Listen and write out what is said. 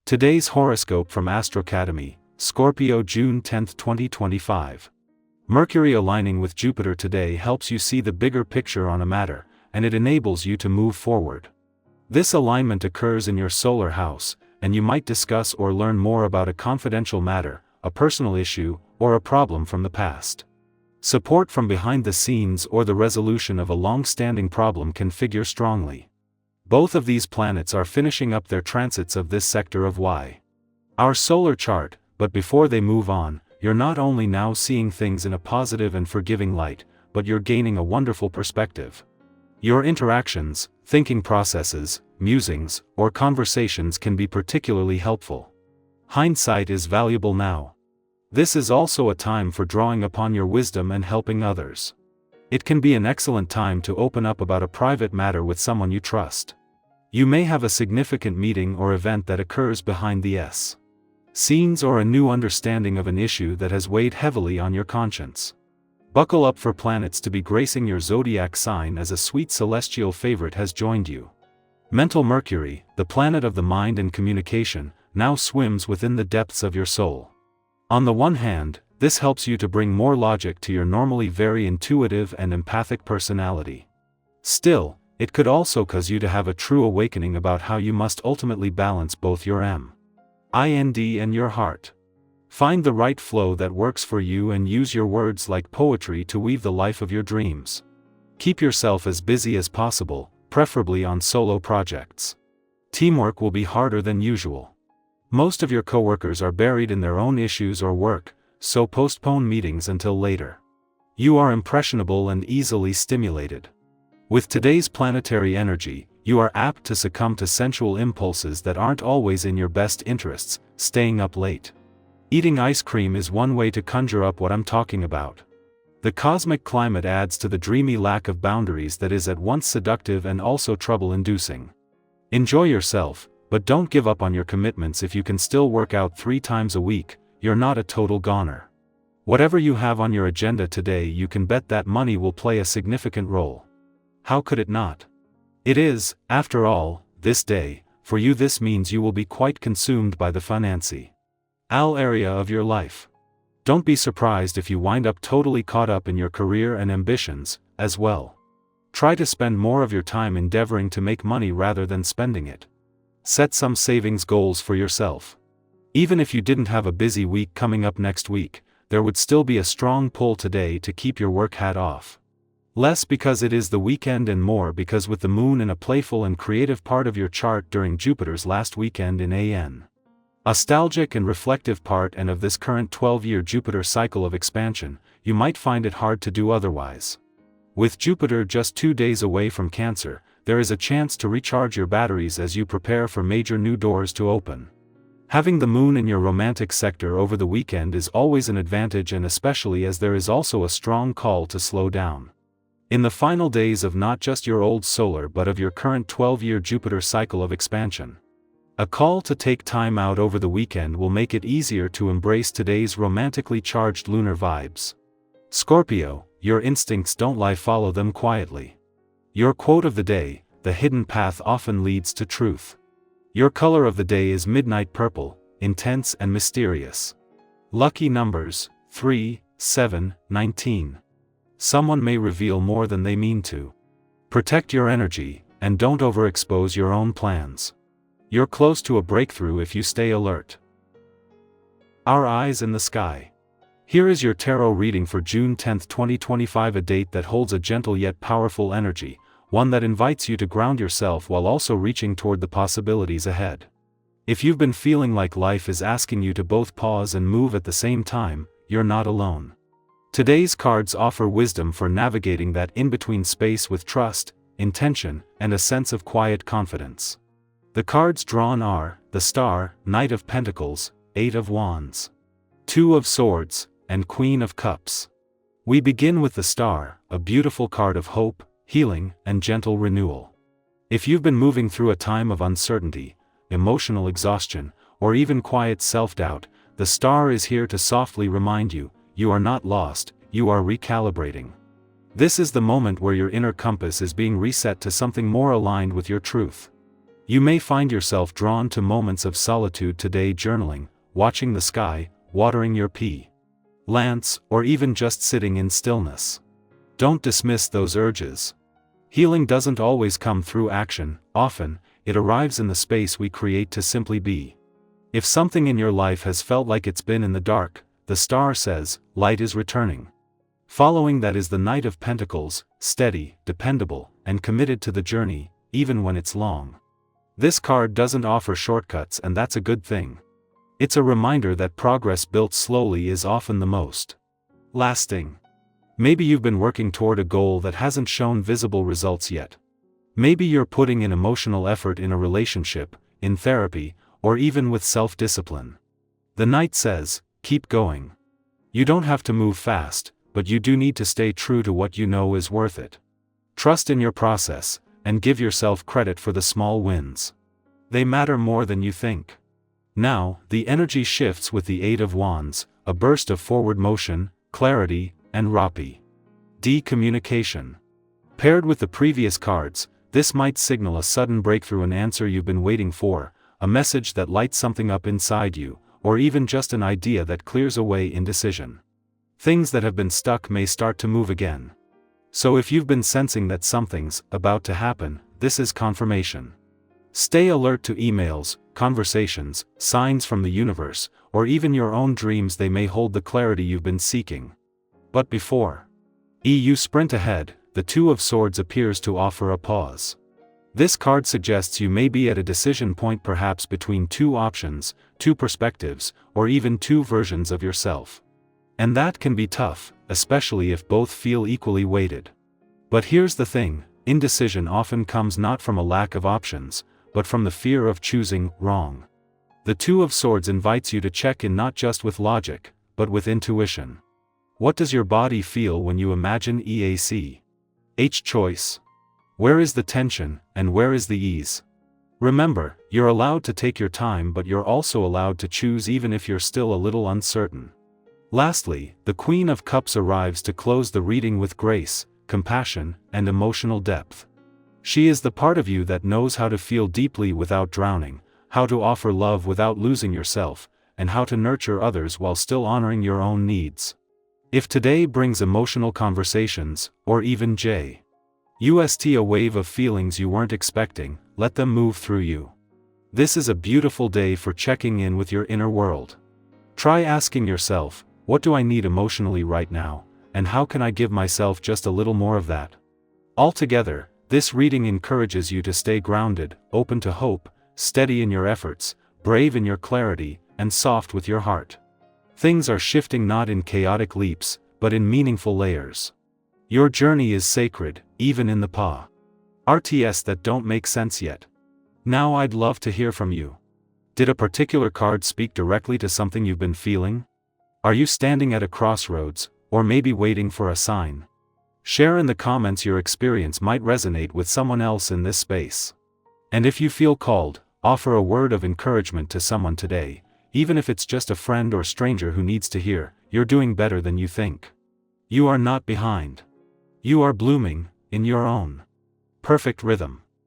Today's horoscope from Astro Academy, Scorpio, June 10, 2025. Mercury aligning with Jupiter today helps you see the bigger picture on a matter, and it enables you to move forward. This alignment occurs in your solar house, and you might discuss or learn more about a confidential matter, a personal issue, or a problem from the past. Support from behind the scenes or the resolution of a long-standing problem can figure strongly. Both of these planets are finishing up their transits of this sector of our solar chart, but before they move on, you're not only now seeing things in a positive and forgiving light, but you're gaining a wonderful perspective. Your interactions, thinking processes, musings, or conversations can be particularly helpful. Hindsight is valuable now. This is also a time for drawing upon your wisdom and helping others. It can be an excellent time to open up about a private matter with someone you trust. You may have a significant meeting or event that occurs behind the scenes or a new understanding of an issue that has weighed heavily on your conscience. Buckle up for planets to be gracing your zodiac sign as a sweet celestial favorite has joined you. Mental Mercury, the planet of the mind and communication, now swims within the depths of your soul. On the one hand, this helps you to bring more logic to your normally very intuitive and empathic personality. Still, it could also cause you to have a true awakening about how you must ultimately balance both your mind and your heart. Find the right flow that works for you and use your words like poetry to weave the life of your dreams. Keep yourself as busy as possible, preferably on solo projects. Teamwork will be harder than usual. Most of your coworkers are buried in their own issues or work, so postpone meetings until later. You are impressionable and easily stimulated. With today's planetary energy, you are apt to succumb to sensual impulses that aren't always in your best interests, staying up late. Eating ice cream is one way to conjure up what I'm talking about. The cosmic climate adds to the dreamy lack of boundaries that is at once seductive and also trouble-inducing. Enjoy yourself, but don't give up on your commitments. If you can still work out 3 times a week, you're not a total goner. Whatever you have on your agenda today, you can bet that money will play a significant role. How could it not? It is, after all, this day. For you this means you will be quite consumed by the financial area of your life. Don't be surprised if you wind up totally caught up in your career and ambitions, as well. Try to spend more of your time endeavoring to make money rather than spending it. Set some savings goals for yourself. Even if you didn't have a busy week coming up next week, there would still be a strong pull today to keep your work hat off. Less because it is the weekend and more because with the moon in a playful and creative part of your chart during Jupiter's last weekend in a nostalgic and reflective part and of this current 12-year Jupiter cycle of expansion, you might find it hard to do otherwise. With Jupiter just 2 days away from Cancer, there is a chance to recharge your batteries as you prepare for major new doors to open. Having the moon in your romantic sector over the weekend is always an advantage, and especially as there is also a strong call to slow down. In the final days of not just your old solar but of your current 12-year Jupiter cycle of expansion. A call to take time out over the weekend will make it easier to embrace today's romantically charged lunar vibes. Scorpio, your instincts don't lie, follow them quietly. Your quote of the day: the hidden path often leads to truth. Your color of the day is midnight purple, intense and mysterious. Lucky numbers: 3, 7, 19. Someone may reveal more than they mean to. Protect your energy, and don't overexpose your own plans. You're close to a breakthrough if you stay alert. Our eyes in the sky. Here is your tarot reading for June 10, 2025, a date that holds a gentle yet powerful energy, one that invites you to ground yourself while also reaching toward the possibilities ahead. If you've been feeling like life is asking you to both pause and move at the same time, you're not alone. Today's cards offer wisdom for navigating that in-between space with trust, intention, and a sense of quiet confidence. The cards drawn are the Star, Knight of Pentacles, 8 of Wands, 2 of Swords, and Queen of Cups. We begin with the Star, a beautiful card of hope, healing, and gentle renewal. If you've been moving through a time of uncertainty, emotional exhaustion, or even quiet self-doubt, the Star is here to softly remind you, you are not lost, you are recalibrating. This is the moment where your inner compass is being reset to something more aligned with your truth. You may find yourself drawn to moments of solitude today, journaling, watching the sky, watering your plants, or even just sitting in stillness. Don't dismiss those urges. Healing doesn't always come through action, often, it arrives in the space we create to simply be. If something in your life has felt like it's been in the dark, the star says, light is returning. Following that is the Knight of Pentacles, steady, dependable, and committed to the journey, even when it's long. This card doesn't offer shortcuts, and that's a good thing. It's a reminder that progress built slowly is often the most lasting. Maybe you've been working toward a goal that hasn't shown visible results yet. Maybe you're putting in emotional effort in a relationship, in therapy, or even with self-discipline. The Knight says, keep going. You don't have to move fast, but you do need to stay true to what you know is worth it. Trust in your process, and give yourself credit for the small wins. They matter more than you think. Now, the energy shifts with the Eight of Wands, a burst of forward motion, clarity, and rapid communication. Paired with the previous cards, this might signal a sudden breakthrough, an answer you've been waiting for, a message that lights something up inside you, or even just an idea that clears away indecision. Things that have been stuck may start to move again. So if you've been sensing that something's about to happen, this is confirmation. Stay alert to emails, conversations, signs from the universe, or even your own dreams. They may hold the clarity you've been seeking. But before you sprint ahead, the Two of Swords appears to offer a pause. This card suggests you may be at a decision point, perhaps between two options, two perspectives, or even two versions of yourself. And that can be tough, especially if both feel equally weighted. But here's the thing, indecision often comes not from a lack of options, but from the fear of choosing wrong. The Two of Swords invites you to check in not just with logic, but with intuition. What does your body feel when you imagine each choice? Where is the tension, and where is the ease? Remember, you're allowed to take your time, but you're also allowed to choose, even if you're still a little uncertain. Lastly, the Queen of Cups arrives to close the reading with grace, compassion, and emotional depth. She is the part of you that knows how to feel deeply without drowning, how to offer love without losing yourself, and how to nurture others while still honoring your own needs. If today brings emotional conversations, or even just a wave of feelings you weren't expecting, let them move through you. This is a beautiful day for checking in with your inner world. Try asking yourself, what do I need emotionally right now, and how can I give myself just a little more of that? Altogether, this reading encourages you to stay grounded, open to hope, steady in your efforts, brave in your clarity, and soft with your heart. Things are shifting not in chaotic leaps, but in meaningful layers. Your journey is sacred, even in the parts that don't make sense yet. Now I'd love to hear from you. Did a particular card speak directly to something you've been feeling? Are you standing at a crossroads, or maybe waiting for a sign? Share in the comments. Your experience might resonate with someone else in this space. And if you feel called, offer a word of encouragement to someone today, even if it's just a friend or stranger who needs to hear, you're doing better than you think. You are not behind. You are blooming, in your own perfect rhythm.